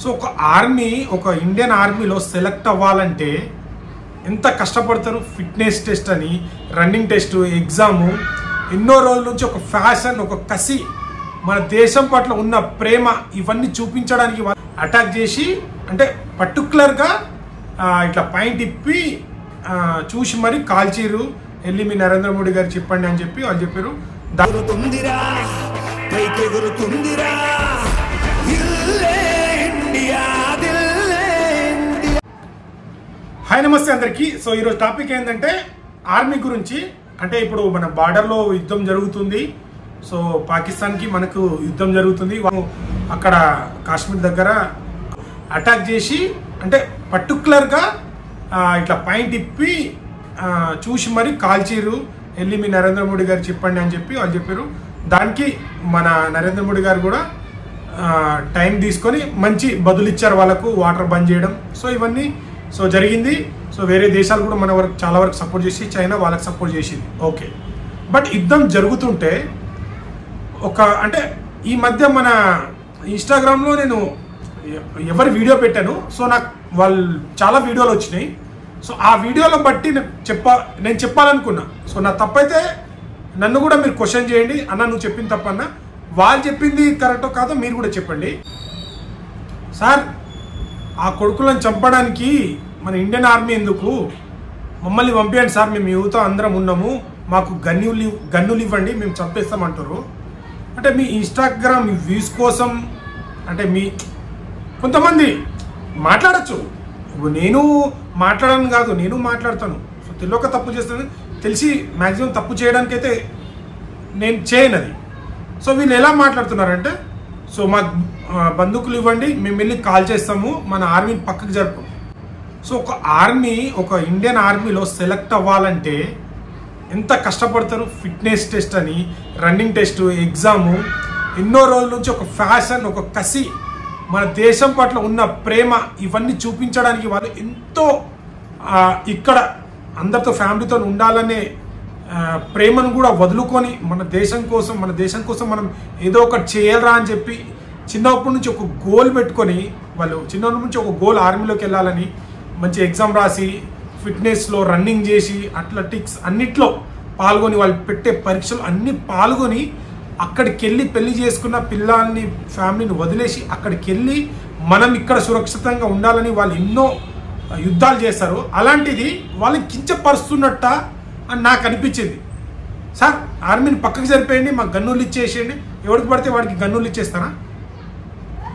So ఒక army, ఒక Indian ఆర్మీలో సెలెక్ట్ అవ్వాలంటే ఎంత కష్టపడతారు. ఫిట్నెస్ టెస్ట్ అని, రన్నింగ్ టెస్ట్, ఎగ్జాము, ఎన్నో రోజుల నుంచి ఒక ఫ్యాషన్, ఒక కసి, మన దేశం పట్ల ఉన్న ప్రేమ, ఇవన్నీ చూపించడానికి అటాక్ చేసి, అంటే పర్టికులర్గా ఇట్లా పాయింట్ ఇప్పి చూసి మరి కాల్చీరు. వెళ్ళి మీ నరేంద్ర మోడీ గారు చెప్పండి అని చెప్పి వాళ్ళు చెప్పారు. హాయ్ నమస్తే అందరికి. సో ఈరోజు టాపిక్ ఏంటంటే ఆర్మీ గురించి. అంటే ఇప్పుడు మన బార్డర్లో యుద్ధం జరుగుతుంది. సో పాకిస్తాన్కి మనకు యుద్ధం జరుగుతుంది. అక్కడ కాశ్మీర్ దగ్గర అటాక్ చేసి, అంటే పర్టికులర్గా ఇట్లా పాయింట్ ఇప్పి చూసి మరి కాల్చీరు. వెళ్ళి మీ నరేంద్ర మోడీ గారు చెప్పండి అని చెప్పి వాళ్ళు చెప్పారు. దానికి మన నరేంద్ర మోడీ గారు కూడా టైం తీసుకొని మంచి బదులు ఇచ్చారు వాళ్ళకు, వాటర్ బంద్ చేయడం. సో ఇవన్నీ సో జరిగింది. సో వేరే దేశాలు కూడా మన వరకు చాలా వరకు సపోర్ట్ చేసి, చైనా వాళ్ళకి సపోర్ట్ చేసింది. ఓకే, బట్ యుద్ధం జరుగుతుంటే అంటే ఈ మధ్య మన ఇన్స్టాగ్రామ్లో నేను ఎవరి వీడియో పెట్టాను. సో నాకు వాళ్ళు చాలా వీడియోలు వచ్చినాయి. సో ఆ వీడియోలో బట్టి నేను చెప్పాలనుకున్నా. సో నా తప్పైతే నన్ను కూడా మీరు క్వశ్చన్ చేయండి. అన్న నువ్వు చెప్పింది తప్పన్నా, వాళ్ళు చెప్పింది కరెక్టో కాదో మీరు కూడా చెప్పండి. సార్, ఆ కొడుకులను చంపడానికి మన ఇండియన్ ఆర్మీ ఎందుకు? మమ్మల్ని పంపించండి సార్, మేము యువత అందరం ఉన్నాము, మాకు గన్నులు ఇవ్వండి, మేము చంపేస్తామంటారు. అంటే మీ ఇన్స్టాగ్రామ్ వ్యూస్ కోసం, అంటే మీ కొంతమంది మాట్లాడచ్చు. నేను మాట్లాడను కాదు, నేను మాట్లాడతాను. సో తెలియక తప్పు చేస్తాను, తెలిసి మ్యాక్సిమం తప్పు చేయడానికి అయితే నేను చేయనది. సో వీళ్ళు ఎలా మాట్లాడుతున్నారంటే, సో మాకు బందూకులు ఇవ్వండి, మేము వెళ్ళి కాల్ చేస్తాము, మన ఆర్మీని పక్కకు జరుపు. సో ఒక ఆర్మీ, ఒక ఇండియన్ ఆర్మీలో సెలెక్ట్ అవ్వాలంటే ఎంత కష్టపడతారు. ఫిట్నెస్ టెస్ట్ అని, రన్నింగ్ టెస్ట్, ఎగ్జాము, ఎన్నో రోజుల నుంచి ఒక ఫ్యాషన్, ఒక కసి, మన దేశం పట్ల ఉన్న ప్రేమ, ఇవన్నీ చూపించడానికి వాళ్ళు ఎంతో ఇక్కడ అందరితో ఫ్యామిలీతో ఉండాలనే ప్రేమను కూడా వదులుకొని మన దేశం కోసం మనం ఏదో ఒకటి చేయాలరా అని చెప్పి చిన్నప్పటి నుంచి ఒక గోల్ పెట్టుకొని, వాళ్ళు చిన్నప్పటి నుంచి ఒక గోల్ ఆర్మీలోకి వెళ్ళాలని మంచి ఎగ్జామ్ రాసి, ఫిట్నెస్లో రన్నింగ్ చేసి, అథ్లెటిక్స్ అన్నిట్లో పాల్గొని, వాళ్ళు పెట్టే పరీక్షలు అన్నీ పాల్గొని అక్కడికి వెళ్ళి పెళ్లి చేసుకున్న పిల్లల్ని, ఫ్యామిలీని వదిలేసి అక్కడికి వెళ్ళి మనం ఇక్కడ సురక్షితంగా ఉండాలని వాళ్ళు ఎన్నో యుద్ధాలు చేస్తారు. అలాంటిది వాళ్ళని కించపరుస్తున్నట్ట అని నాకు అనిపించింది. సార్, ఆర్మీని పక్కకు జరిపేయండి, మాకు గన్నులు ఇచ్చేసేయండి. ఎవరికి పడితే వాడికి గన్నులు ఇచ్చేస్తారా?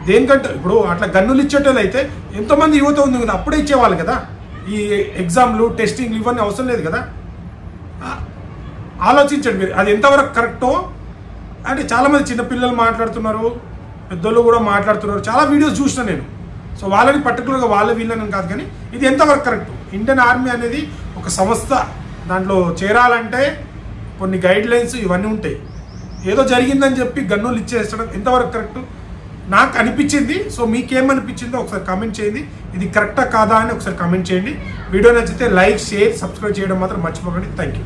దేనికంటే ఇప్పుడు అట్లా గన్నులు ఇచ్చేటోళ్ళు అయితే ఎంతోమంది యువత ఉంది కదా, అప్పుడే ఇచ్చేవాళ్ళు కదా. ఈ ఎగ్జామ్లు, టెస్టింగ్లు ఇవన్నీ అవసరం లేదు కదా. ఆలోచించండి మీరు, అది ఎంతవరకు కరెక్టో. అంటే చాలామంది చిన్నపిల్లలు మాట్లాడుతున్నారు, పెద్దోళ్ళు కూడా మాట్లాడుతున్నారు. చాలా వీడియోస్ చూసిన నేను. సో వాళ్ళని పర్టికులర్గా వీళ్ళని కాదు, కానీ ఇది ఎంతవరకు కరెక్ట్? ఇండియన్ ఆర్మీ అనేది ఒక సంస్థ, దాంట్లో చేరాలంటే కొన్ని గైడ్ లైన్స్ ఇవన్నీ ఉంటాయి. ఏదో జరిగిందని చెప్పి గన్నులు ఇచ్చేస్తడం ఎంతవరకు కరెక్ట్ నాకు అనిపించింది. సో మీకేమనిపించిందో ఒకసారి కామెంట్ చేయండి. ఇది కరెక్టా కాదా అని ఒకసారి కామెంట్ చేయండి. వీడియో నచ్చితే లైక్, షేర్, సబ్స్క్రైబ్ చేయడం మాత్రం మర్చిపోకండి. Thank you.